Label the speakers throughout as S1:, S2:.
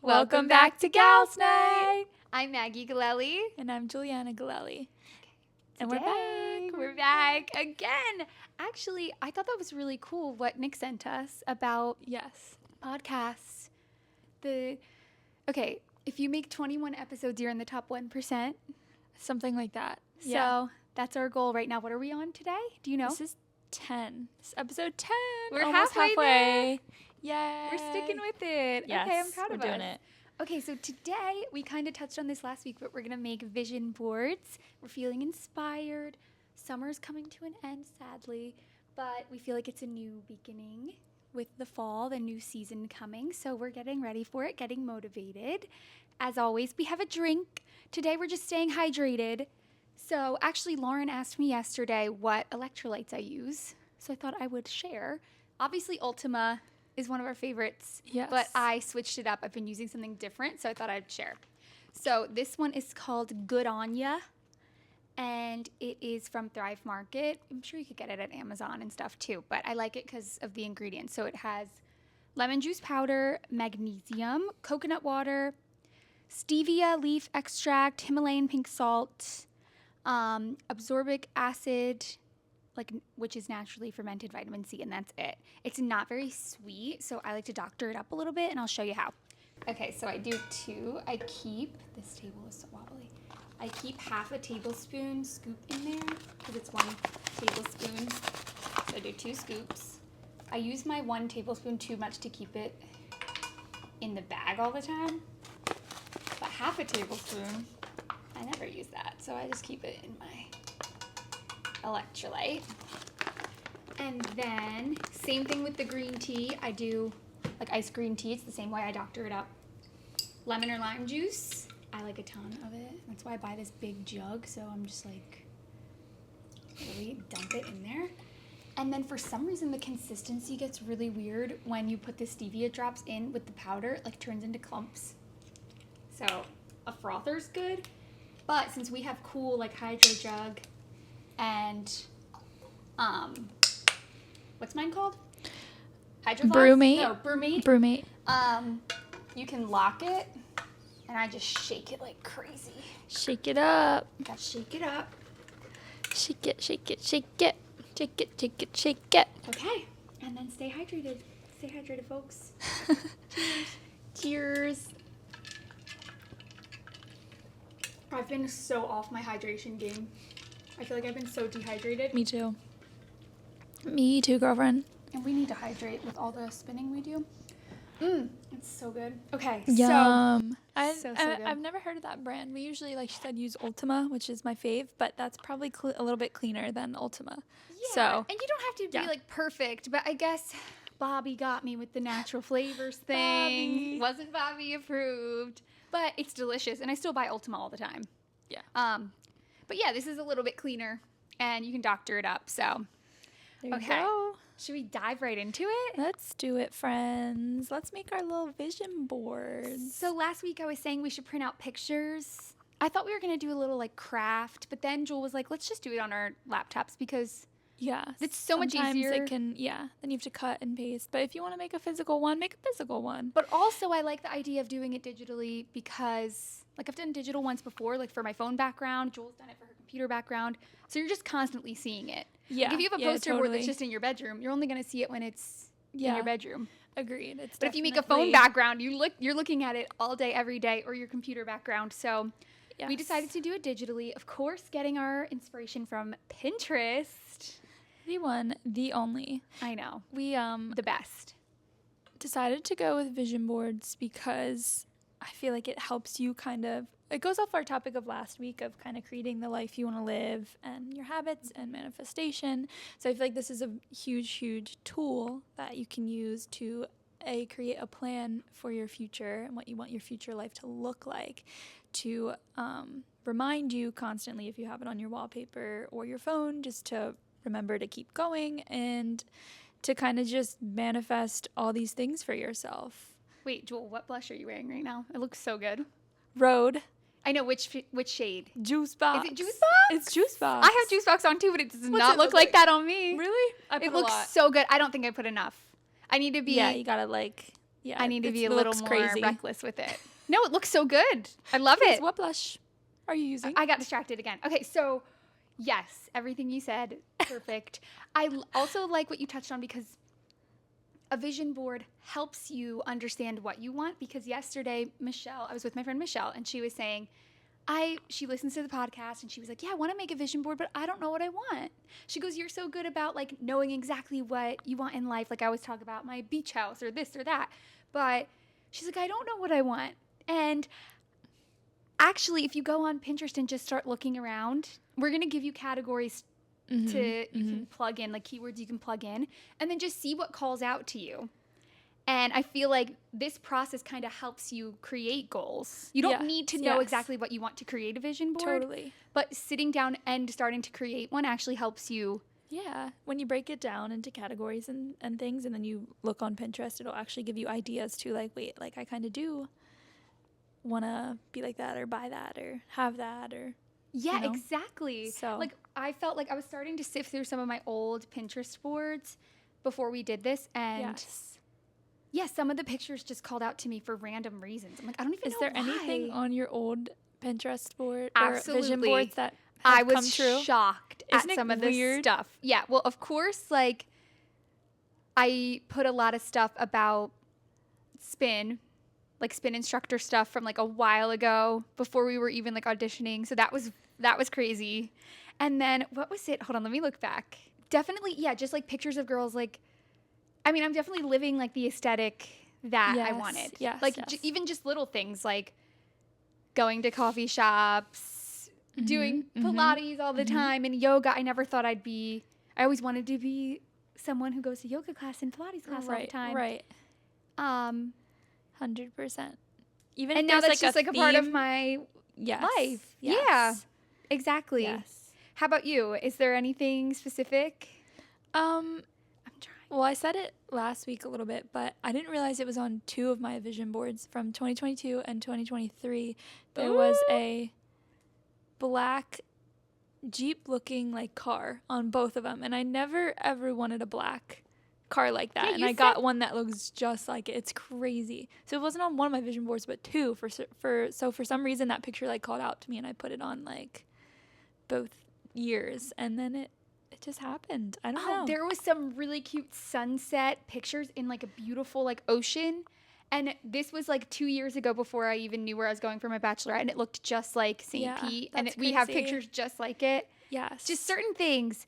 S1: Welcome back to Gals Night.
S2: I'm Maggie Galelli.
S1: And I'm Juliana Galelli. And
S2: We're back again. Actually, I thought that was really cool what Nick sent us about podcasts. If you make 21 episodes, you're in the top 1%.
S1: Something like that.
S2: So that's our goal right now. What are we on today? Do you know?
S1: This is 10. This is episode 10.
S2: We're
S1: almost halfway. Yay.
S2: We're sticking with it.
S1: Yes,
S2: okay, I'm proud of us.
S1: we're doing it.
S2: Okay, so today, we kind of touched on this last week, but we're going to make vision boards. We're feeling inspired. Summer's coming to an end, sadly, but we feel like it's a new beginning with the fall, the new season coming. So we're getting ready for it, getting motivated. As always, we have a drink. Today, we're just staying hydrated. So actually, Lauren asked me yesterday what electrolytes I use, so I thought I would share. Obviously, Ultima is one of our favorites, but I switched it up. I've been using something different, so I thought I'd share. So this one is called Good On Ya, and it is from Thrive Market. I'm sure you could get it at Amazon and stuff too, but I like it because of the ingredients. So it has lemon juice powder, magnesium, coconut water, stevia leaf extract, Himalayan pink salt, absorbic acid, which is naturally fermented vitamin C, and that's it. It's not very sweet, so I like to doctor it up a little bit, and I'll show you how. Okay, so I do two. This table is so wobbly. I keep half a tablespoon scoop in there, because it's 1 tablespoon. So I do 2 scoops. I use my 1 tablespoon too much to keep it in the bag all the time. But half a tablespoon, I never use that, so I just keep it in my electrolyte. And then same thing with the green tea. I do iced green tea. It's the same way I doctor it up. Lemon or lime juice. I like a ton of it. That's why I buy this big jug. So I'm just really dump it in there. And then for some reason the consistency gets really weird when you put the stevia drops in with the powder. It turns into clumps. So a frother's good. But since we have cool hydro jug and what's mine called? Hydro Flask?
S1: Brewmate.
S2: No, Brewmate.
S1: Brewmate.
S2: You can lock it, and I just shake it like crazy.
S1: Shake it up.
S2: Gotta shake it up.
S1: Shake it, shake it, shake it. Shake it, shake it, shake it.
S2: Okay, and then stay hydrated. Stay hydrated, folks. Cheers. Cheers. I've been so off my hydration game. I feel like I've been so dehydrated.
S1: Me too. Me too, girlfriend.
S2: And we need to hydrate with all the spinning we do. It's so good. Okay,
S1: Yum.
S2: so good.
S1: I've never heard of that brand. We usually, like she said, use Ultima, which is my fave, but that's probably a little bit cleaner than Ultima.
S2: Yeah,
S1: so,
S2: and you don't have to be perfect, but I guess Bobby got me with the natural flavors thing. Wasn't Bobby approved, but it's delicious, and I still buy Ultima all the time.
S1: Yeah.
S2: But yeah, this is a little bit cleaner, and you can doctor it up. So,
S1: there you go.
S2: Should we dive right into it?
S1: Let's do it, friends. Let's make our little vision boards.
S2: So last week I was saying we should print out pictures. I thought we were going to do a little craft, but then Jewel was like, let's just do it on our laptops because it's so much easier.
S1: Then you have to cut and paste. But if you want to make a physical one, make a physical one.
S2: But also I like the idea of doing it digitally because I've done digital ones before, for my phone background. Jewel's done it for her computer background. So you're just constantly seeing it.
S1: Yeah.
S2: If you have a poster board that's just in your bedroom, you're only going to see it when it's in your bedroom.
S1: Agreed.
S2: But if you make a phone background, you're looking at it all day, every day, or your computer background. So we decided to do it digitally. Of course, getting our inspiration from Pinterest.
S1: The one, the only.
S2: I know.
S1: We
S2: the best.
S1: Decided to go with vision boards because I feel like it helps you it goes off our topic of last week of kind of creating the life you want to live and your habits and manifestation. So I feel like this is a huge, huge tool that you can use to create a plan for your future and what you want your future life to look like, to remind you constantly if you have it on your wallpaper or your phone, just to remember to keep going and to kind of just manifest all these things for yourself.
S2: Wait, Jewel, what blush are you wearing right now? It looks so good.
S1: Rhode.
S2: I know, which shade?
S1: Juice Box.
S2: Is it Juice Box?
S1: It's Juice Box.
S2: I have Juice Box on too, but it does not look like that on me.
S1: Really?
S2: It looks so good. I don't think I put enough. I need to be...
S1: Yeah, you gotta Yeah,
S2: I need to be a
S1: looks
S2: little more
S1: crazy.
S2: reckless with it. No, it looks so good. I love
S1: Please,
S2: it.
S1: what blush are you using?
S2: I got distracted again. Okay, so yes, everything you said, perfect. Also like what you touched on because a vision board helps you understand what you want, because yesterday, I was with my friend Michelle, and she was saying, she listens to the podcast and she was like, yeah, I want to make a vision board, but I don't know what I want. She goes, you're so good about like knowing exactly what you want in life. Like I always talk about my beach house or this or that, but she's like, I don't know what I want. And actually, if you go on Pinterest and just start looking around, we're going to give you categories you can plug in, like keywords you can plug in, and then just see what calls out to you. And I feel like this process kind of helps you create goals. You don't need to know exactly what you want to create a vision board.
S1: Totally.
S2: But sitting down and starting to create one actually helps you.
S1: Yeah. When you break it down into categories and things, and then you look on Pinterest, it'll actually give you ideas to like, wait, like I kind of do want to be like that or buy that or have that or.
S2: Yeah,
S1: you know?
S2: exactly.
S1: So
S2: like I felt like I was starting to sift through some of my old Pinterest boards before we did this, and yeah, some of the pictures just called out to me for random reasons. I'm like, I don't even know why.
S1: Is there anything on your old Pinterest board
S2: Absolutely.
S1: or vision boards that have come true?
S2: I was shocked at some of this
S1: weird?
S2: stuff. Yeah, well, of course, like I put a lot of stuff about spin instructor stuff from like a while ago before we were even like auditioning. So that was crazy. And then what was it? Hold on, let me look back. Definitely, yeah, just like pictures of girls. Like, I mean, I'm definitely living like the aesthetic that I wanted.
S1: Yes,
S2: like even just little things like going to coffee shops, doing Pilates all the time, and yoga. I never thought I always wanted to be someone who goes to yoga class and Pilates class all the time.
S1: Right. 100%. Even
S2: and
S1: if
S2: now that's
S1: like
S2: just like a part of my life.
S1: Yes.
S2: Yeah, exactly.
S1: Yes.
S2: How about you? Is there anything specific?
S1: I'm trying. Well, I said it last week a little bit, but I didn't realize it was on two of my vision boards from 2022 and 2023. There was a black Jeep-looking like car on both of them, and I never ever wanted a black car like that, and I got one that looks just like it. It's crazy. So it wasn't on one of my vision boards, but two. So for some reason that picture like called out to me, and I put it on like both years, and then it just happened. I don't know.
S2: There was some really cute sunset pictures in like a beautiful like ocean, and this was like 2 years ago before I even knew where I was going for my bachelorette, and it looked just like St. Pete, and we have pictures just like it.
S1: Yes.
S2: Just certain things.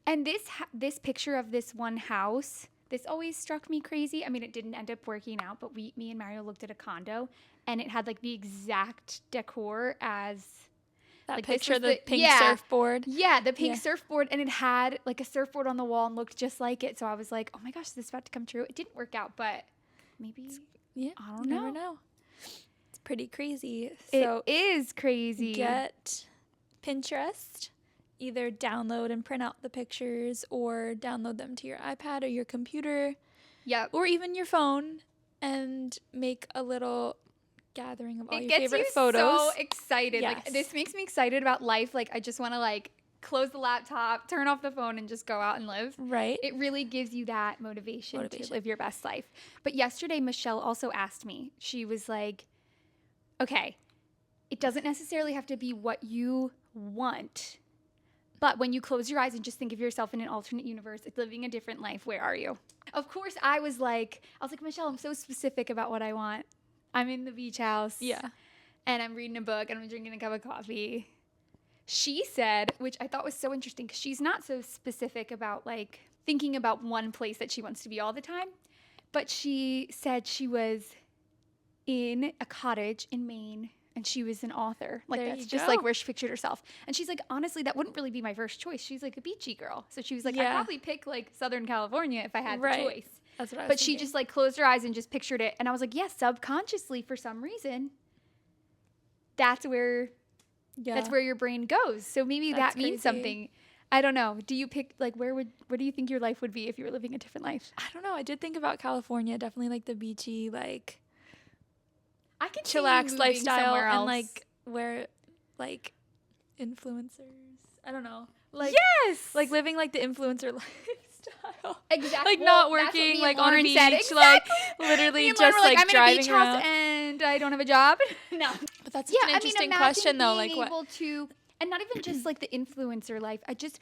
S2: And this picture of this one house, this always struck me crazy. I mean, it didn't end up working out, but me and Mario looked at a condo, and it had like the exact decor as
S1: that
S2: like
S1: picture, the pink surfboard.
S2: Yeah, the pink surfboard, and it had like a surfboard on the wall and looked just like it. So I was like, oh my gosh, this is about to come true. It didn't work out, but maybe, I don't know.
S1: Never know. It's pretty crazy. So
S2: it is crazy.
S1: Get Pinterest. Either download and print out the pictures or download them to your iPad or your computer.
S2: Yep.
S1: Or even your phone, and make a little gathering of all your favorite
S2: photos.
S1: It gets you
S2: so excited.
S1: Yes.
S2: Like this makes me excited about life. Like I just want to like close the laptop, turn off the phone, and just go out and live.
S1: Right.
S2: It really gives you that motivation to live your best life. But yesterday, Michelle also asked me, she was like, okay, it doesn't necessarily have to be what you want, but when you close your eyes and just think of yourself in an alternate universe, living a different life, where are you? Of course, I was like, Michelle, I'm so specific about what I want. I'm in the beach house.
S1: Yeah.
S2: And I'm reading a book and I'm drinking a cup of coffee. She said, which I thought was so interesting, because she's not so specific about like thinking about one place that she wants to be all the time. But she said she was in a cottage in Maine, and she was an author. Like that's just like where she pictured herself. And she's like, honestly, that wouldn't really be my first choice. She's like a beachy girl. So she was like, I'd probably pick like Southern California if I had the choice.
S1: That's what I was
S2: But
S1: thinking.
S2: she just like closed her eyes and just pictured it. And I was like, yes, subconsciously for some reason, that's where your brain goes. So maybe that means something. I don't know. Do you pick like where do you think your life would be if you were living a different life?
S1: I don't know. I did think about California, definitely like the beachy, like
S2: I can
S1: chillax lifestyle, and like where like influencers. I don't know. Like
S2: yes,
S1: like living like the influencer lifestyle. chill.
S2: Exactly.
S1: Like
S2: Well,
S1: not
S2: that's what
S1: working
S2: me
S1: like
S2: and
S1: on a
S2: Lauren
S1: beach,
S2: said.
S1: like
S2: Exactly.
S1: literally
S2: Me and Lauren
S1: just
S2: were
S1: like
S2: I'm in a
S1: driving
S2: beach
S1: around.
S2: house and I don't have a job. No.
S1: But that's
S2: Yeah,
S1: such an
S2: I mean,
S1: interesting
S2: imagine
S1: question though.
S2: being
S1: Like what?
S2: able to, and not even just like the influencer life. I just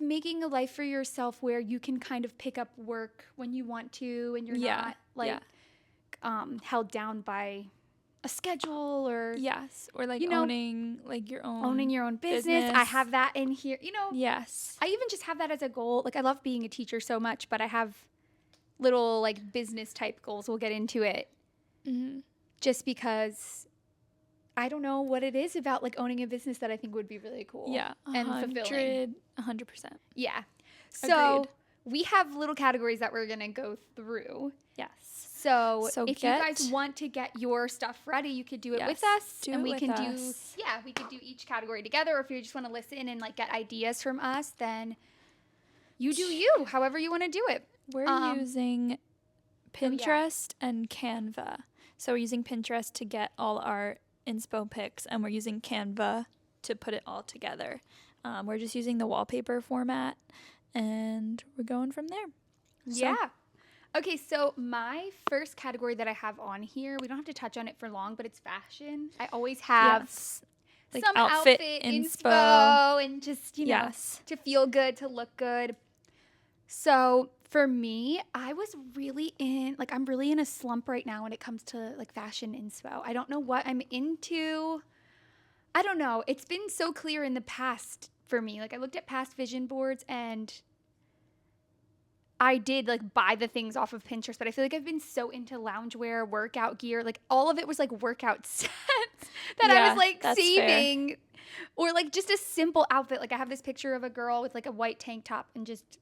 S2: making a life for yourself where you can kind of pick up work when you want to, and you're not like held down by a schedule or
S1: Yes, or like
S2: you know,
S1: owning like your own
S2: owning your own business. I have that in here. You know,
S1: Yes.
S2: I even just have that as a goal. Like I love being a teacher so much, but I have little like business type goals. We'll get into it. Just because I don't know what it is about like owning a business that I think would be really cool.
S1: Yeah,
S2: and fulfilling.
S1: 100%.
S2: Yeah. So
S1: Agreed.
S2: we have little categories that we're gonna go through.
S1: Yes.
S2: So if you guys want to get your stuff ready, you could do it with us, and we can do we could do each category together. Or if you just want to listen and like get ideas from us, then you do you, however you want to do it.
S1: We're using Pinterest and Canva. So we're using Pinterest to get all our inspo pics, and we're using Canva to put it all together. We're just using the wallpaper format, and we're going from there.
S2: Yeah. Okay, so my first category that I have on here, we don't have to touch on it for long, but it's fashion. I always have
S1: like
S2: some
S1: outfit
S2: inspo and just, you know, to feel good, to look good. So for me, I was really I'm really in a slump right now when it comes to like fashion inspo. I don't know what I'm into. I don't know. It's been so clear in the past for me. Like I looked at past vision boards and I did like buy the things off of Pinterest, but I feel like I've been so into loungewear, workout gear, like all of it was like workout sets that I was like saving. Fair. Or like just a simple outfit. Like I have this picture of a girl with like a white tank top and just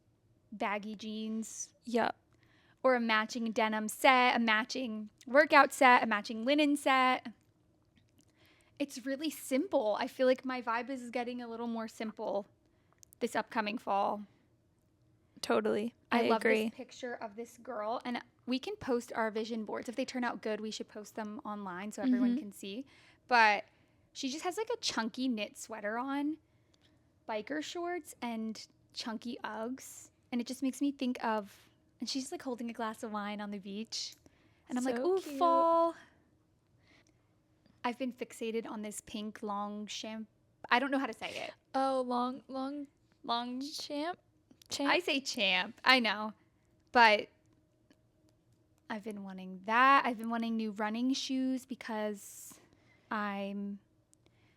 S2: baggy jeans.
S1: Yep.
S2: Or a matching denim set, a matching workout set, a matching linen set. It's really simple. I feel like my vibe is getting a little more simple this upcoming fall.
S1: Totally. I
S2: love
S1: agree.
S2: This picture of this girl, and we can post our vision boards. If they turn out good, we should post them online so everyone can see. But she just has like a chunky knit sweater on, biker shorts, and chunky Uggs. And it just makes me think of, and she's like holding a glass of wine on the beach. And I'm like, ooh, cute. Fall. I've been fixated on this pink long shampoo. I don't know how to say it.
S1: Oh, long champ?
S2: I say champ. I know. But I've been wanting that. I've been wanting new running shoes because I'm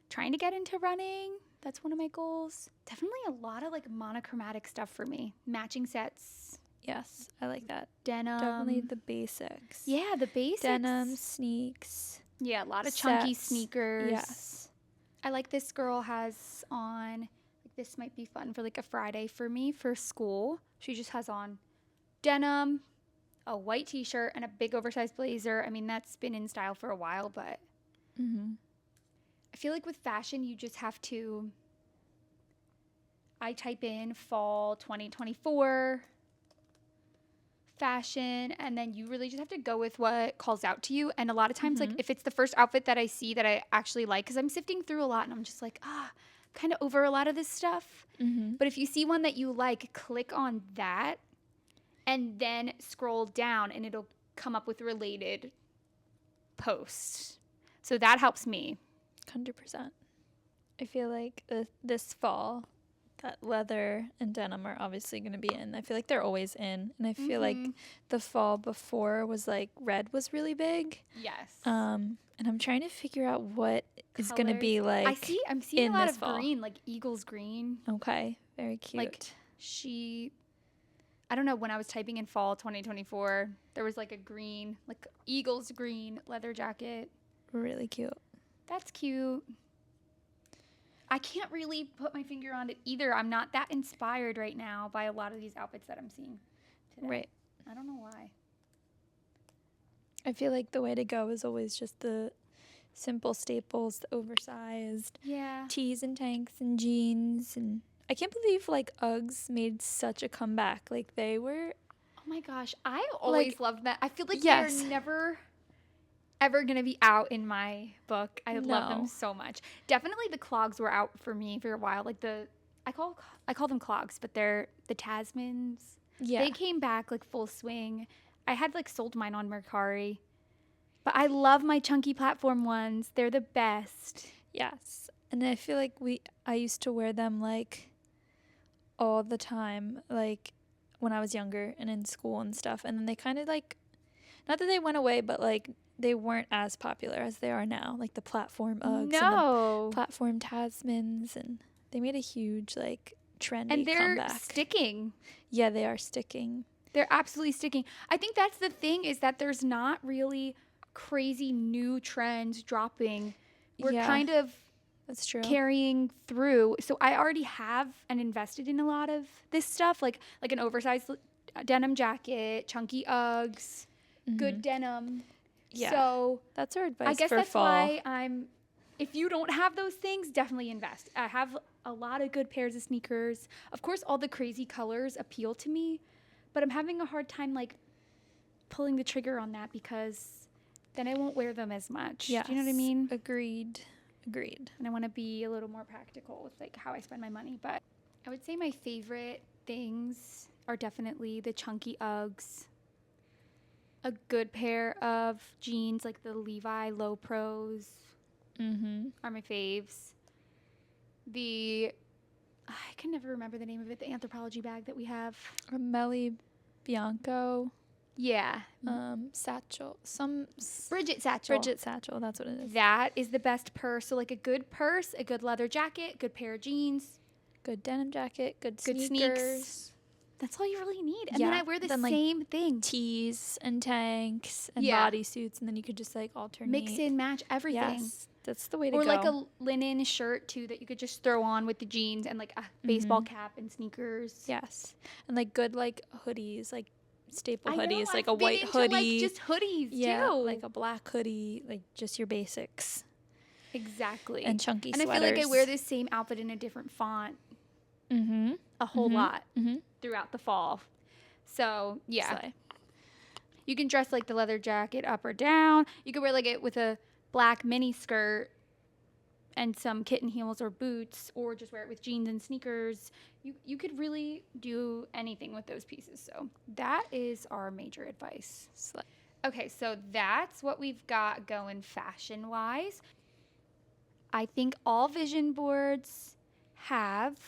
S2: trying to get into running. That's one of my goals. Definitely a lot of like monochromatic stuff for me. Matching sets.
S1: Yes, I like that.
S2: Denim.
S1: Definitely the basics.
S2: Yeah, the basics.
S1: Denim, sneaks.
S2: Yeah, a lot of chunky sneakers.
S1: Yes.
S2: I like this girl has on, like this might be fun for like a Friday for me for school. She just has on denim, a white t-shirt, and a big oversized blazer. I mean, that's been in style for a while, but I feel like with fashion, you just have to, I type in fall 2024 fashion, and then you really just have to go with what calls out to you. And a lot of times, like if it's the first outfit that I see that I actually like, because I'm sifting through a lot and I'm just like, kind of over a lot of this stuff. But if you see one that you like, click on that and then scroll down and it'll come up with related posts. So that helps me.
S1: 100%. I feel like this fall, that leather and denim are obviously going to be in. I feel like they're always in. And I feel like the fall before was like red was really big.
S2: Yes.
S1: And I'm trying to figure out what is going to be like.
S2: I'm seeing a lot of green, like Eagles green.
S1: Okay. Very cute.
S2: Like I don't know, when I was typing in fall 2024, there was like a green, like Eagles green leather jacket.
S1: Really cute.
S2: That's cute. I can't really put my finger on it either. I'm not that inspired right now by a lot of these outfits that I'm seeing today.
S1: Right.
S2: I don't know why.
S1: I feel like the way to go is always just the simple staples, the oversized tees and tanks and jeans. And I can't believe like Uggs made such a comeback. Like they were.
S2: Oh my gosh. I always loved that. I feel like they're never ever gonna be out in my book. I love them so much. Definitely the clogs were out for me for a while. Like I call them clogs, but they're the Tasmans.
S1: Yeah.
S2: They came back like full swing. I had like sold mine on Mercari. But I love my chunky platform ones. They're the best.
S1: Yes. And I feel like I used to wear them like all the time, like when I was younger and in school and stuff. And then they kind of like, not that they went away, but like they weren't as popular as they are now. Like the platform Uggs and the platform Tasmans, and they made a huge like trendy
S2: and they're
S1: comeback.
S2: sticking.
S1: Yeah, they are sticking.
S2: They're absolutely sticking. I think that's the thing, is that there's not really crazy new trends dropping. We're kind of
S1: that's true.
S2: carrying through. So I already have and invested in a lot of this stuff, like an oversized denim jacket, chunky Uggs, good denim.
S1: Yeah.
S2: So
S1: that's our advice.
S2: I guess
S1: for
S2: that's
S1: fall.
S2: why if you don't have those things, definitely invest. I have a lot of good pairs of sneakers. Of course, all the crazy colors appeal to me, but I'm having a hard time like pulling the trigger on that, because then I won't wear them as much.
S1: Yes.
S2: Do you know what I mean?
S1: Agreed.
S2: And I want to be a little more practical with like how I spend my money. But I would say my favorite things are definitely the chunky Uggs, a good pair of jeans like the Levi Low Pros are my faves. I can never remember the name of it, the Anthropologie bag that we have.
S1: A Melly Bianco.
S2: Yeah.
S1: Satchel.
S2: Bridget Satchel.
S1: Bridget Satchel, that's what it is.
S2: That is the best purse. So like a good purse, a good leather jacket, good pair of jeans,
S1: good denim jacket, good sneakers.
S2: Sneaks. That's all you really need. And then I wear the same thing.
S1: Tees and tanks and bodysuits, and then you could just like alternate.
S2: Mix and match everything.
S1: Yes, that's the way to go.
S2: Or like a linen shirt too that you could just throw on with the jeans and like a baseball cap and sneakers.
S1: Yes. And like good like hoodies, like staple hoodies,
S2: I've
S1: like a white hoodie.
S2: Like just hoodies
S1: too.
S2: Like
S1: a black hoodie, like just your basics.
S2: Exactly.
S1: And chunky sweaters.
S2: And I feel like I wear this same outfit in a different font a whole lot throughout the fall. So, yeah.
S1: Slay.
S2: You can dress like the leather jacket up or down. You could wear like it with a black mini skirt and some kitten heels or boots, or just wear it with jeans and sneakers. You could really do anything with those pieces. So that is our major advice.
S1: Slay.
S2: Okay, so that's what we've got going fashion-wise. I think all good vision boards have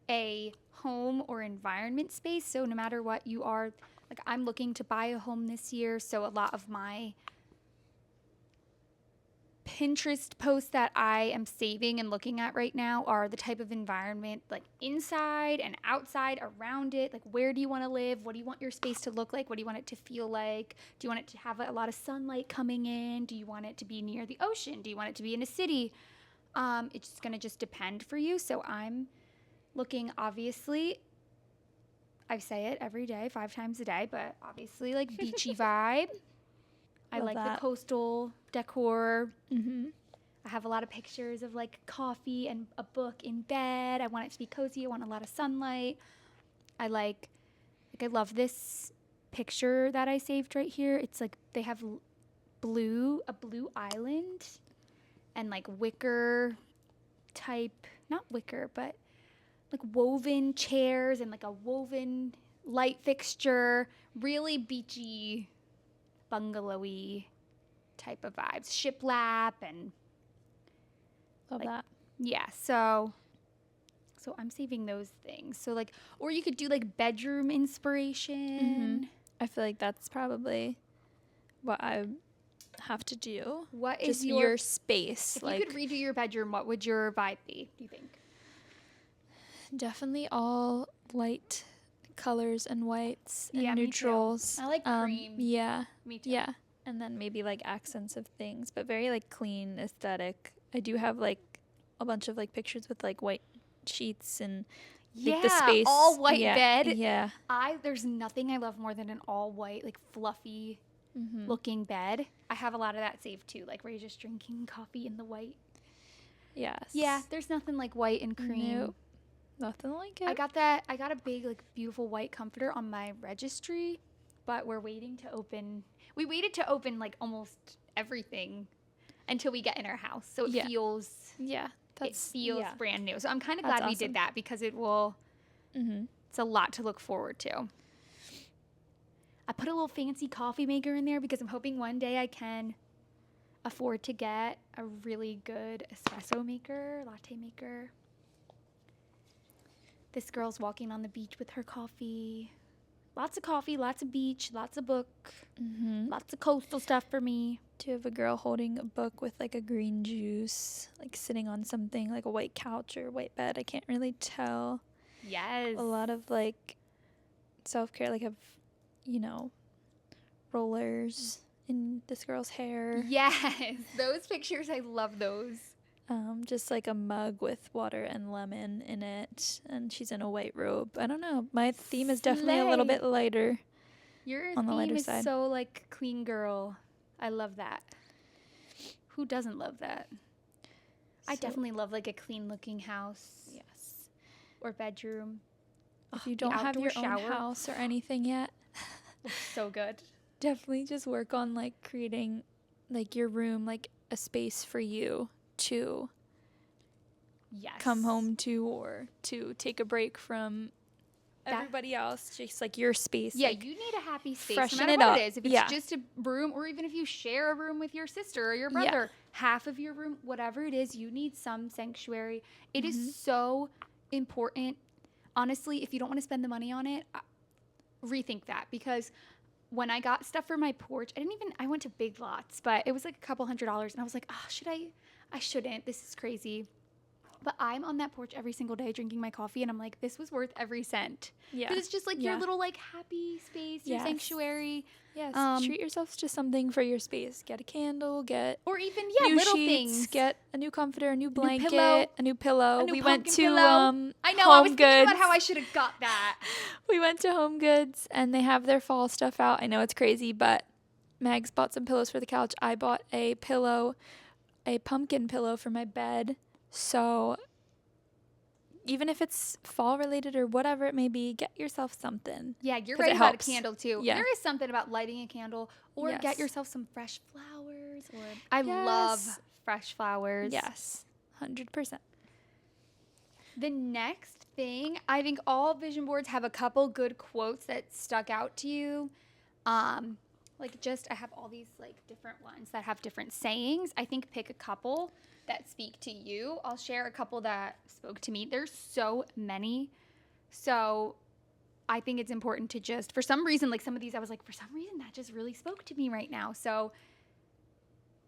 S2: a home or environment space. So no matter what you are, like I'm looking to buy a home this year. So a lot of my Pinterest posts that I am saving and looking at right now are the type of environment, like inside and outside around it. Like, where do you want to live? What do you want your space to look like? What do you want it to feel like? Do you want it to have a lot of sunlight coming in? Do you want it to be near the ocean? Do you want it to be in a city? It's going to just depend for you. So I'm looking, obviously, I say it every day, 5 times a day, but obviously like beachy vibe. I like the coastal decor. I have a lot of pictures of like coffee and a book in bed. I want it to be cozy. I want a lot of sunlight. I love this picture that I saved right here. It's like they have a blue island and like wicker type, not wicker, but like woven chairs and like a woven light fixture. Really beachy, bungalowy type of vibes. Shiplap and
S1: love that.
S2: Yeah, so I'm saving those things. So like, or you could do like bedroom inspiration.
S1: I feel like that's probably what I have to do.
S2: What
S1: just
S2: is
S1: your space?
S2: If you could redo your bedroom, what would your vibe be, do you think?
S1: Definitely all light colors and whites and
S2: Yeah,
S1: neutrals.
S2: Me too. I like cream.
S1: Yeah.
S2: Me too.
S1: Yeah. And then maybe like accents of things, but very like clean aesthetic. I do have like a bunch of like pictures with like white sheets and like the space.
S2: All white bed.
S1: Yeah.
S2: There's nothing I love more than an all white, like fluffy looking bed. I have a lot of that saved too, like where you're just drinking coffee in the white.
S1: Yes.
S2: Yeah, there's nothing like white and cream.
S1: Nope. Nothing like it.
S2: I got a big, like, beautiful white comforter on my registry, but we're waiting to open. We waited to open, like, almost everything until we get in our house. So it feels it feels
S1: yeah.
S2: brand new. So I'm kind of
S1: That's
S2: glad we
S1: awesome.
S2: did that because it will, it's a lot to look forward to. I put a little fancy coffee maker in there because I'm hoping one day I can afford to get a really good espresso maker, latte maker. This girl's walking on the beach with her coffee. Lots of coffee, lots of beach, lots of book, lots of coastal stuff for me.
S1: Do you have a girl holding a book with like a green juice, like sitting on something like a white couch or white bed? I can't really tell.
S2: Yes.
S1: A lot of like self-care, like have, rollers in this girl's hair.
S2: Yes. Those pictures, I love those.
S1: Just like a mug with water and lemon in it, and she's in a white robe. I don't know. My theme is definitely a little
S2: Slay.
S1: bit lighter.
S2: Your
S1: On the
S2: theme
S1: lighter
S2: is
S1: side.
S2: so like clean girl. I love that. Who doesn't love that? I
S1: So,
S2: definitely love like a clean looking house
S1: yes.
S2: or bedroom.
S1: If you
S2: the
S1: don't have
S2: outdoor
S1: your own
S2: shower.
S1: house or anything yet,
S2: So good.
S1: definitely just work on like creating like your room like a space for you to
S2: Yes.
S1: come home to or to take a break from everybody else, just like your space.
S2: Yeah,
S1: like,
S2: you need a happy space.
S1: freshen
S2: no matter
S1: it
S2: what
S1: up.
S2: it is. If it's
S1: Yeah.
S2: just a room, or even if you share a room with your sister or your
S1: Yeah.
S2: brother, half of your room, whatever it is, you need some sanctuary. It
S1: Mm-hmm.
S2: is so important. Honestly, if you don't want to spend the money on it, rethink that. Because when I got stuff for my porch, I went to Big Lots, but it was like a couple $100s. And I was like, should I? I shouldn't. This is crazy. But I'm on that porch every single day drinking my coffee, and I'm like, this was worth every cent.
S1: Yeah.
S2: Because it's just like your little like happy space, your
S1: Yes.
S2: sanctuary.
S1: Yes. Treat yourself to something for your space. Get a candle, get
S2: Or even,
S1: new
S2: little
S1: sheets,
S2: things.
S1: get a new comforter, a new blanket, a new
S2: A
S1: pillow.
S2: new
S1: We went
S2: pumpkin
S1: to
S2: pillow. I know,
S1: Home
S2: I was thinking
S1: Goods.
S2: about how I should have got that.
S1: We went to Home Goods and they have their fall stuff out. I know it's crazy, but Mags bought some pillows for the couch. I bought a pumpkin pillow for my bed. So even if it's fall related or whatever it may be, get yourself something.
S2: Yeah, you're
S1: 'Cause
S2: right
S1: it
S2: about a
S1: helps.
S2: candle too.
S1: Yeah.
S2: There is something about lighting a candle, or
S1: Yes.
S2: get yourself some fresh flowers. Or I love
S1: Yes.
S2: fresh flowers.
S1: Yes, 100%.
S2: The next thing, I think all vision boards have a couple good quotes that stuck out to you. I have all these like different ones that have different sayings. I think pick a couple that speak to you. I'll share a couple that spoke to me. There's so many. So I think it's important to just, for some reason, like some of these, I was like, for some reason, that just really spoke to me right now. So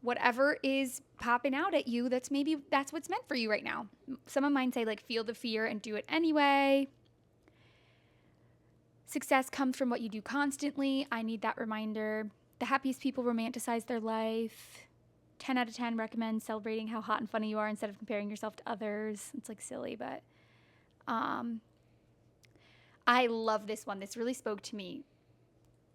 S2: whatever is popping out at you, that's what's meant for you right now. Some of mine say like, feel the fear and do it anyway. Success comes from what you do constantly. I need that reminder. The happiest people romanticize their life. 10 out of 10 recommend celebrating how hot and funny you are instead of comparing yourself to others. It's like silly, but I love this one. This really spoke to me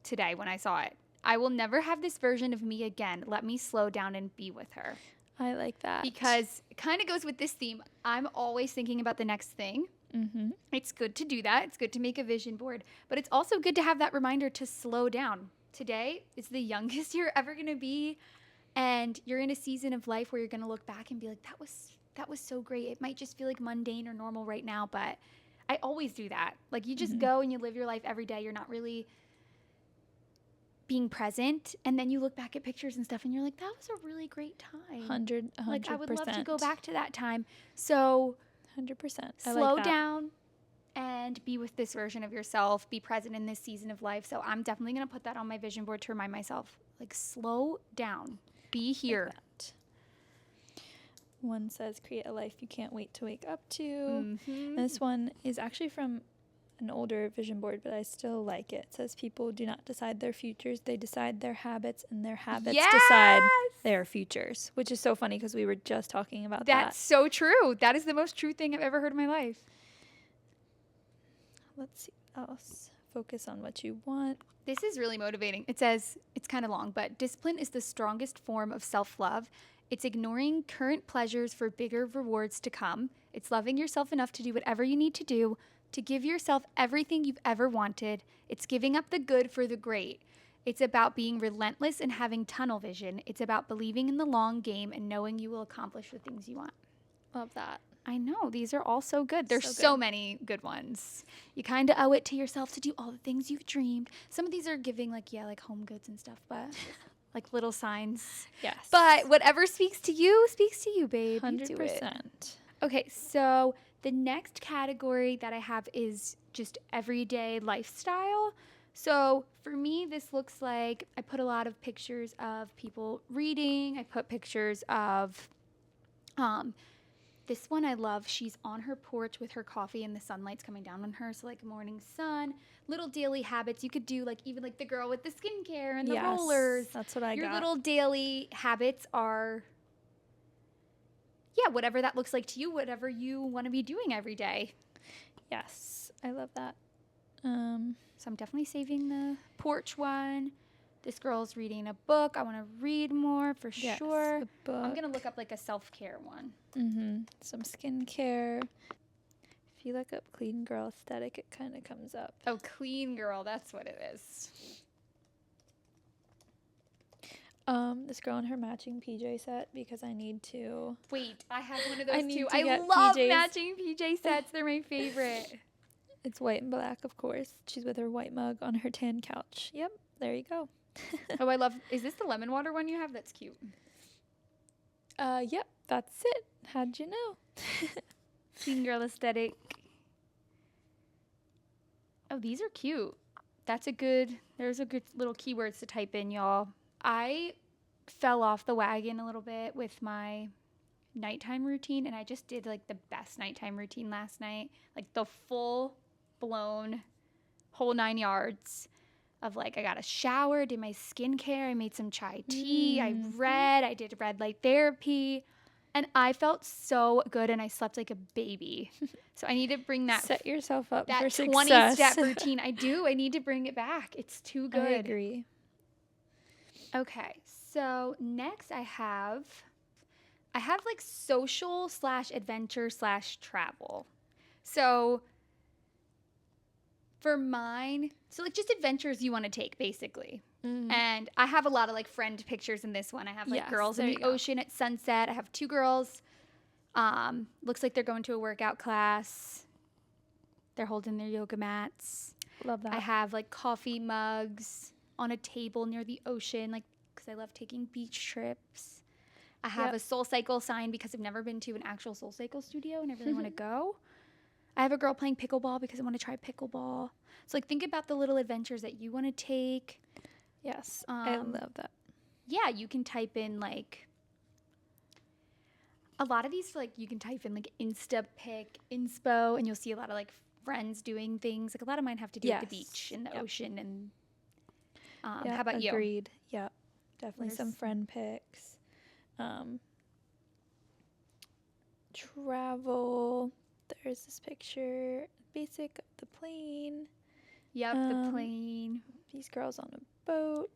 S2: today when I saw it. I will never have this version of me again. Let me slow down and be with her.
S1: I like that.
S2: Because it kind of goes with this theme. I'm always thinking about the next thing.
S1: Mm-hmm.
S2: It's good to do that. It's good to make a vision board. But it's also good to have that reminder to slow down. Today is the youngest you're ever going to be. And you're in a season of life where you're going to look back and be like, that was so great. It might just feel like mundane or normal right now, but I always do that. Like you just go and you live your life every day. You're not really being present. And then you look back at pictures and stuff and you're like, that was a really great time.
S1: 100%.
S2: Like I would love to go back to that time. So
S1: 100%.
S2: slow down and be with this version of yourself. Be present in this season of life. So I'm definitely going to put that on my vision board to remind myself, like slow down. Be here.
S1: Like one says, create a life you can't wait to wake up to.
S2: Mm-hmm.
S1: And this one is actually from an older vision board, but I still like it. It says, people do not decide their futures. They decide their habits, and their habits decide their futures, which is so funny because we were just talking about that.
S2: That's so true. That is the most true thing I've ever heard in my life.
S1: Let's see what else. Focus on what you want.
S2: This is really motivating. It says, it's kind of long, but discipline is the strongest form of self-love. It's ignoring current pleasures for bigger rewards to come. It's loving yourself enough to do whatever you need to do, to give yourself everything you've ever wanted. It's giving up the good for the great. It's about being relentless and having tunnel vision. It's about believing in the long game and knowing you will accomplish the things you want.
S1: Love that.
S2: I know. These are all so good. There's
S1: So
S2: so
S1: good.
S2: many good ones. You kind of owe it to yourself to do all the things you've dreamed. Some of these are giving like home goods and stuff, but like little signs.
S1: Yes.
S2: But whatever speaks to you, babe. You do it.
S1: 100%.
S2: Okay, so the next category that I have is just everyday lifestyle. So for me, this looks like I put a lot of pictures of people reading. I put pictures of this one I love. She's on her porch with her coffee and the sunlight's coming down on her. So like morning sun, little daily habits. You could do like even like the girl with the skincare and the rollers.
S1: That's what I
S2: Your
S1: got.
S2: little daily habits are, whatever that looks like to you, whatever you want to be doing every day.
S1: Yes. I love that.
S2: So I'm definitely saving the porch one. This girl's reading a book. I want to read more for sure.
S1: The book.
S2: I'm going to look up like a self-care one.
S1: Some skincare. If you look up clean girl aesthetic, it kind of comes up.
S2: Oh, clean girl. That's what it is.
S1: This girl in her matching PJ set because I need to.
S2: Wait, I have one of those
S1: I need
S2: too.
S1: to
S2: I
S1: get
S2: love
S1: PJs.
S2: matching PJ sets. They're my favorite.
S1: It's white and black, of course. She's with her white mug on her tan couch. Yep, there you go.
S2: Oh, I love. Is this the lemon water one you have? That's cute.
S1: Yep, that's it. How'd you know?
S2: Clean girl aesthetic. Oh, these are cute. There's a good little keywords to type in, y'all. I fell off the wagon a little bit with my nighttime routine, and I just did like the best nighttime routine last night. Like the full blown whole 9 yards of like I got a shower, did my skincare, I made some chai tea, I did red light therapy, and I felt so good and I slept like a baby. So I need to bring that
S1: Set yourself up
S2: that
S1: for
S2: 20
S1: success.
S2: step routine. I need to bring it back. It's too good.
S1: I agree.
S2: Okay. So next I have like social / adventure / travel. So for mine, so like just adventures you want to take basically. And I have a lot of like friend pictures in this one. I have like
S1: Yes,
S2: girls in
S1: there
S2: the
S1: you go.
S2: ocean at sunset. I have 2 girls. Looks like they're going to a workout class. They're holding their yoga mats.
S1: Love that.
S2: I have like coffee mugs on a table near the ocean, like because I love taking beach trips. I have a Soul Cycle sign because I've never been to an actual Soul Cycle studio and I really want to go. I have a girl playing pickleball because I want to try pickleball. So like think about the little adventures that you want to take.
S1: Yes, I love that.
S2: Yeah, you can type in like a lot of these, like you can type in like Instapic, inspo, and you'll see a lot of like friends doing things. Like a lot of mine have to do with the beach and the ocean. And how about you?
S1: Agreed. Yep, definitely
S2: Where's-
S1: some friend pics. Travel. There's this picture, basic of the plane.
S2: Yep, the plane.
S1: These girls on a boat.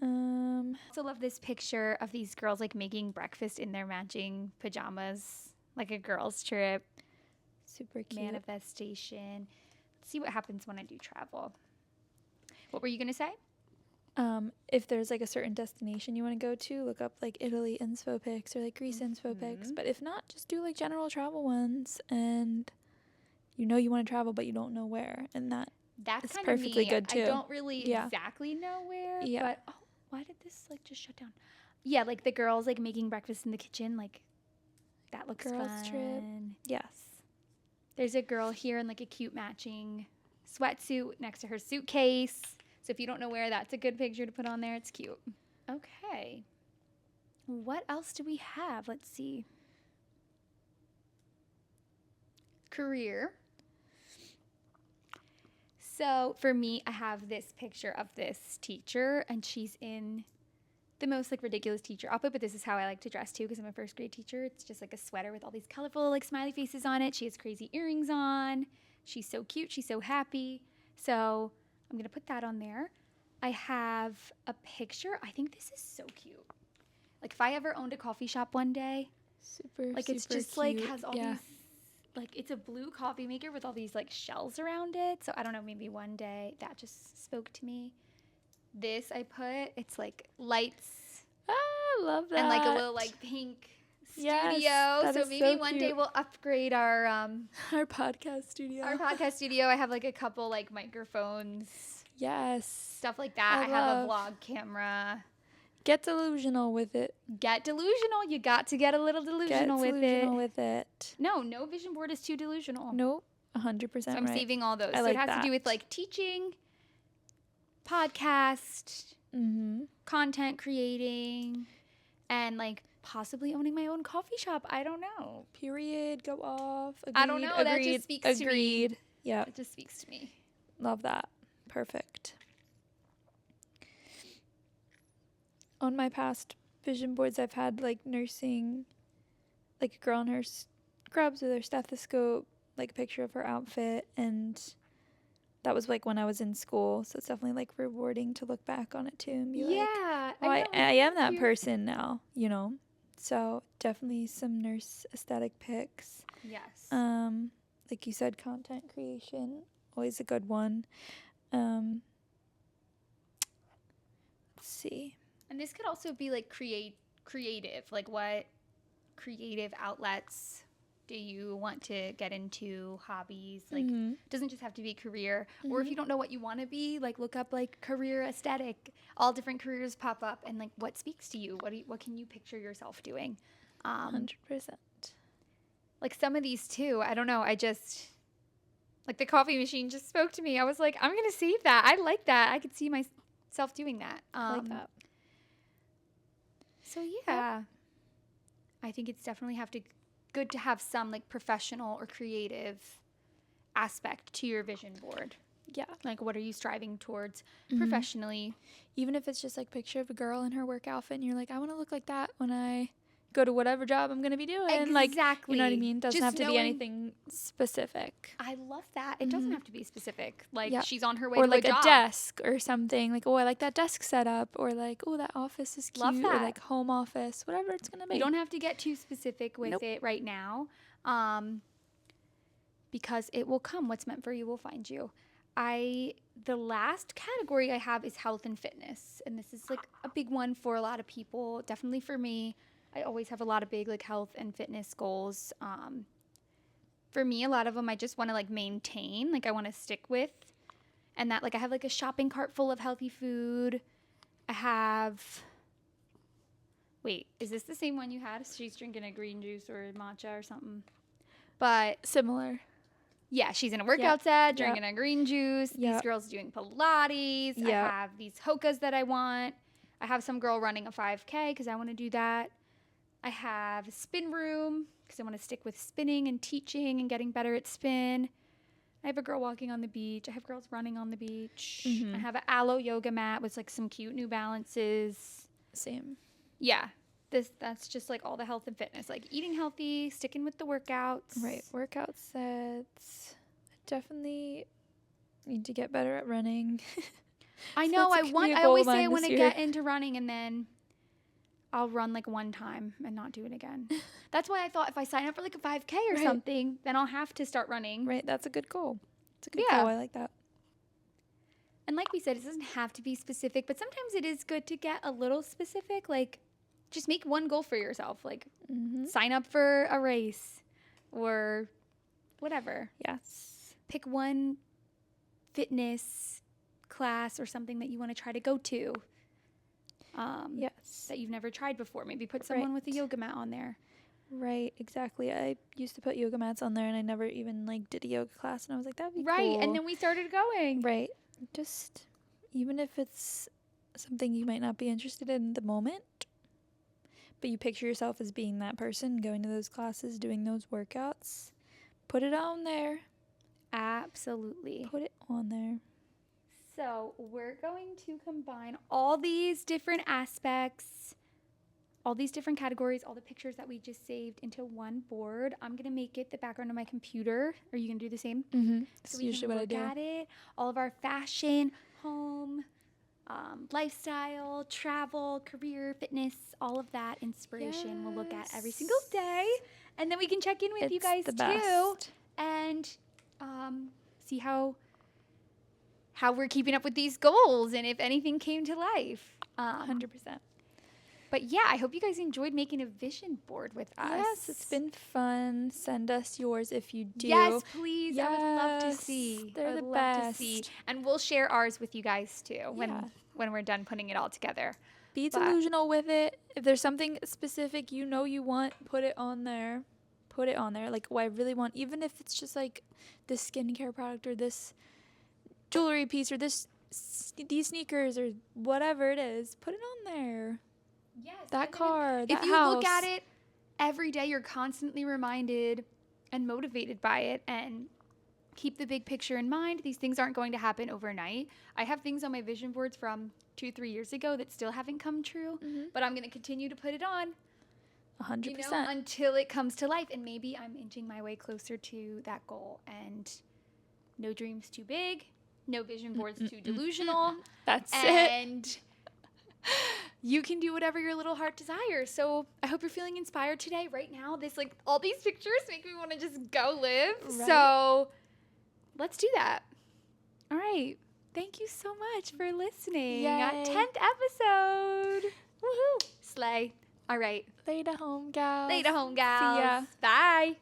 S2: Also love this picture of these girls like making breakfast in their matching pajamas, like a girls' trip.
S1: Super cute.
S2: Manifestation. Let's see what happens when I do travel. What were you gonna say?
S1: If there's like a certain destination you want to go to, look up like Italy inspo pics or like Greece inspo pics. But if not, just do like general travel ones, and you want to travel but you don't know where, and
S2: That's
S1: It's
S2: kind of
S1: perfectly
S2: me.
S1: good, too.
S2: I don't really
S1: Yeah.
S2: exactly know where,
S1: Yeah.
S2: but why did this like just shut down? Yeah, like the girls like making breakfast in the kitchen, like that looks
S1: Girls' trip.
S2: fun.
S1: yes.
S2: There's a girl here in like a cute matching sweatsuit next to her suitcase. So if you don't know where, that's a good picture to put on there. It's cute. Okay. What else do we have? Let's see. Career. So for me, I have this picture of this teacher, and she's in the most like ridiculous teacher outfit, but this is how I like to dress too because I'm a first grade teacher. It's just like a sweater with all these colorful like smiley faces on it. She has crazy earrings on. She's so cute. She's so happy. So I'm going to put that on there. I have a picture. I think this is so cute. Like if I ever owned a coffee shop one day,
S1: Super,
S2: like it's
S1: super
S2: just
S1: cute.
S2: like has all
S1: Yeah.
S2: these, like it's a blue coffee maker with all these like shells around it. So I don't know, maybe one day that just spoke to me. This I put, it's like lights
S1: I love that.
S2: and like a little like pink studio.
S1: that
S2: So
S1: is
S2: maybe
S1: so
S2: one day
S1: cute.
S2: we'll upgrade our
S1: Our podcast studio.
S2: studio. I have like a couple like microphones,
S1: Yes.
S2: stuff like that. I have a
S1: love.
S2: vlog camera.
S1: Get delusional with it.
S2: Get delusional. You got to get a little delusional
S1: Get
S2: with
S1: delusional
S2: it.
S1: with it.
S2: No vision board is too delusional.
S1: Nope. 100%
S2: So I'm
S1: right.
S2: saving all those.
S1: I
S2: So
S1: like
S2: it has
S1: that.
S2: to do with like teaching, podcast,
S1: Mm-hmm.
S2: content creating, and like possibly owning my own coffee shop. I don't know.
S1: Period. Go off. Agreed.
S2: I don't know.
S1: Agreed.
S2: That just speaks to me.
S1: Agreed. Yeah.
S2: It just speaks to me.
S1: Love that. Perfect. On my past vision boards, I've had like nursing, like a girl in her scrubs with her stethoscope, like a picture of her outfit, and that was like when I was in school. So it's definitely like rewarding to look back on it too and be like,
S2: Yeah.
S1: oh, I am that person now, you know? So definitely some nurse aesthetic pics.
S2: Yes.
S1: Like you said, content creation, always a good one. Let's see.
S2: And this could also be like creative. Like what creative outlets do you want to get into? Hobbies? Like it doesn't just have to be career. Or if you don't know what you want to be, like look up like career aesthetic. All different careers pop up and like what speaks to you? What can you picture yourself doing?
S1: 100%.
S2: Like some of these too, I don't know. I just like the coffee machine just spoke to me. I was like, I'm gonna save that. I like that. I could see myself doing that.
S1: I like that.
S2: So yeah, I think it's definitely good to have some like professional or creative aspect to your vision board.
S1: Yeah.
S2: Like what are you striving towards professionally?
S1: Even if it's just like picture of a girl in her work outfit and you're like, I want to look like that when I go to whatever job I'm going to be doing. Like,
S2: Exactly.
S1: you know what I mean? Doesn't
S2: Just
S1: have to be
S2: knowing-
S1: anything specific.
S2: I love that. It doesn't have to be specific. Like
S1: Yeah.
S2: she's on her way
S1: Or
S2: to
S1: like
S2: a
S1: a
S2: job.
S1: desk or something. Like, oh, I like that desk setup. Or like, oh, that office is cute.
S2: Love
S1: Or
S2: that.
S1: like home office, whatever it's going to be.
S2: You don't have to get too specific with
S1: Nope.
S2: it right now, because it will come. What's meant for you will find you. The last category I have is health and fitness, and this is like a big one for a lot of people. Definitely for me, I always have a lot of big like health and fitness goals. For me, a lot of them I just want to like maintain, like I want to stick with, and that like I have like a shopping cart full of healthy food. I have. Wait, is this the same one you had? She's drinking a green juice or matcha or something. But
S1: Similar.
S2: yeah, she's in a workout set, drinking
S1: Yep.
S2: a green juice. These
S1: Yep.
S2: girls doing Pilates. I
S1: Yep.
S2: have these hokas that I want. I have some girl running a 5K because I want to do that. I have a spin room because I want to stick with spinning and teaching and getting better at spin. I have a girl walking on the beach. I have girls running on the beach. I have an aloe yoga mat with like some cute New Balances.
S1: Same.
S2: Yeah, that's just like all the health and fitness, like eating healthy, sticking with the workouts.
S1: Right. Workout sets. Definitely need to get better at running.
S2: I
S1: So
S2: know.
S1: that's gonna be a
S2: I
S1: goal
S2: always
S1: of
S2: say I
S1: mine
S2: want to
S1: this year.
S2: get into running, and then I'll run like one time and not do it again. That's why I thought if I sign up for like a 5K or
S1: Right.
S2: something, then I'll have to start running.
S1: Right. That's a good goal. It's a good
S2: Yeah.
S1: goal. I like that.
S2: And like we said, it doesn't have to be specific, but sometimes it is good to get a little specific. Like, just make one goal for yourself. Like, sign up for a race or whatever.
S1: Yes.
S2: Pick one fitness class or something that you want to try to go to.
S1: Yes.
S2: That you've never tried before. Maybe put someone with a yoga mat on there.
S1: Right, exactly. I used to put yoga mats on there and I never even like did a yoga class and I was like, that'd be
S2: Right.
S1: cool.
S2: And then we started going.
S1: Right. Just even if it's something you might not be interested in the moment, but you picture yourself as being that person, going to those classes, doing those workouts, put it on there.
S2: Absolutely.
S1: Put it on there.
S2: So we're going to combine all these different aspects, all these different categories, all the pictures that we just saved into one board. I'm going to make it the background of my computer. Are you going to do the same?
S1: Mm-hmm.
S2: So
S1: That's
S2: we
S1: usually
S2: can
S1: what I
S2: look
S1: do.
S2: at it, all of our fashion, home, lifestyle, travel, career, fitness, all of that inspiration we'll look at every single day. And then we can check in with you
S1: It's
S2: guys
S1: the
S2: too
S1: best.
S2: and see how we're keeping up with these goals and if anything came to life.
S1: 100%.
S2: But yeah, I hope you guys enjoyed making a vision board with us.
S1: Yes, it's been fun. Send us yours if you do.
S2: Yes, please. I would love to
S1: Yes,
S2: see.
S1: they're
S2: I would
S1: the
S2: love to
S1: best.
S2: see. And we'll share ours with you guys too
S1: Yeah.
S2: when we're done putting it all together.
S1: Be
S2: But-
S1: delusional with it. If there's something specific you know you want, put it on there. Put it on there. Like, what I really want, even if it's just like this skincare product or this jewelry piece or these sneakers or whatever it is, put it on there.
S2: Yes.
S1: That car, that
S2: if you
S1: house.
S2: look at it every day, you're constantly reminded and motivated by it, and keep the big picture in mind. These things aren't going to happen overnight. I have things on my vision boards from 2-3 years ago that still haven't come true, but I'm going to continue to put it on
S1: 100%.
S2: until it comes to life, and maybe I'm inching my way closer to that goal. And no dreams too big, no vision boards too delusional.
S1: That's it.
S2: And you can do whatever your little heart desires. So I hope you're feeling inspired today. Right now, all these pictures make me want to just go live.
S1: Right.
S2: So let's do that. All right. Thank you so much for listening.
S1: Yay.
S2: 10th episode. Woohoo. Slay. All right.
S1: Later home, gals.
S2: Later, home gals.
S1: See ya.
S2: Bye.